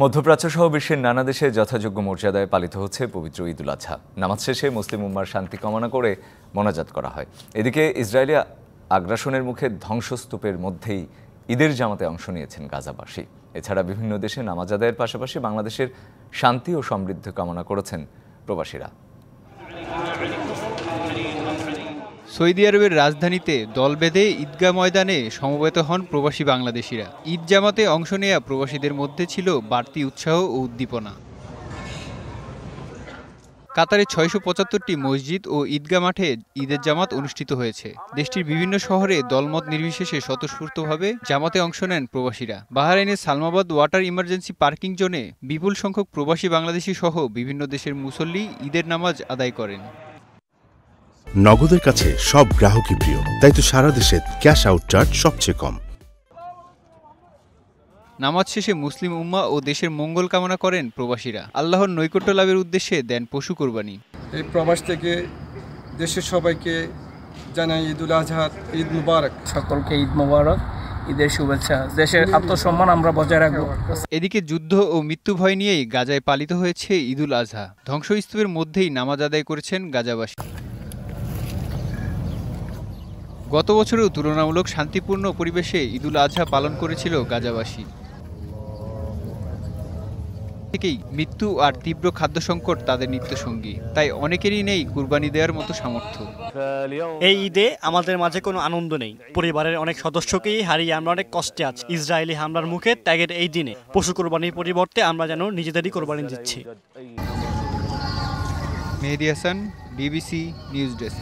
মধ্যপ্রাচ্য সহ বিশ্বের নানা দেশে যথাযোগ্য মর্যাদায় পালিত হচ্ছে পবিত্র ঈদুল আজহা। নামাজ শেষে মুসলিম উম্মার শান্তি কামনা করে মোনাজাত করা হয়। এদিকে ইসরায়েলি আগ্রাসনের মুখে ধ্বংসস্তূপের মধ্যেই ঈদের জামাতে অংশ নিয়েছেন গাজাবাসী। এছাড়া বিভিন্ন দেশে নামাজ আদায়ের পাশাপাশি বাংলাদেশের শান্তি ও সমৃদ্ধি কামনা করেছেন প্রবাসীরা। সৌদি আরবের রাজধানীতে দল বেঁধে ঈদগাহ ময়দানে সমবেত হন প্রবাসী বাংলাদেশিরা। ঈদ জামাতে অংশ নেয়া প্রবাসীদের মধ্যে ছিল বাড়তি উৎসাহ ও উদ্দীপনা। কাতারে ৬৭৫টি মসজিদ ও ঈদগাহ মাঠে ঈদের জামাত অনুষ্ঠিত হয়েছে। দেশটির বিভিন্ন শহরে দলমত নির্বিশেষে স্বতঃস্ফূর্তভাবে জামাতে অংশ নেন প্রবাসীরা। বাহরাইনের সালমাবাদ ওয়াটার ইমার্জেন্সি পার্কিং জোনে বিপুল সংখ্যক প্রবাসী বাংলাদেশি সহ বিভিন্ন দেশের মুসল্লি ঈদের নামাজ আদায় করেন। নগদের কাছে সব গ্রাহকই প্রিয়, তাই তো সারা দেশে ক্যাশ আউট চার্জ সবচেয়ে কম। নামাজ শেষে মুসলিম উম্মাহ ও দেশের মঙ্গল কামনা করেন প্রবাসীরা। আল্লাহর নৈকট্য লাভের উদ্দেশ্যে দেন পশু কোরবানি। এই প্রবাস থেকে দেশের সবাইকে জানাই ঈদুল আজহার ঈদ মুবারক। সকলকে ঈদ মুবারক, ঈদের শুভেচ্ছা। দেশের আত্মসম্মান আমরা বজায় রাখব। এদিকে যুদ্ধ ও মৃত্যু ভয় নিয়েই গাজায় পালিত হয়েছে ঈদুল আজহা। ধ্বংসস্তূপের মধ্যেই নামাজ আদায় করেছেন গাজাবাসী। গত বছরেও তুলনামূলক শান্তিপূর্ণ পরিবেশে ঈদুল আজহা পালন করেছিল গাজাবাসী। থেকেই মৃত্যু আর তীব্র খাদ্য সংকট তাদের নিত্যসঙ্গী, তাই অনেকেরই নেই কুরবানি দেওয়ার মতো সামর্থ্য। এই ঈদে আমাদের মাঝে কোনো আনন্দ নেই। পরিবারের অনেক সদস্যকেই হারিয়ে আমরা অনেক কষ্টে আছি। ইসরায়েলি হামলার মুখে ত্যাগের এই দিনে পশু কোরবানির পরিবর্তে আমরা যেন নিজেদেরই কোরবানি দিচ্ছি। মেহেদী হাসান, ডিবিসি নিউজ ডেস্ক।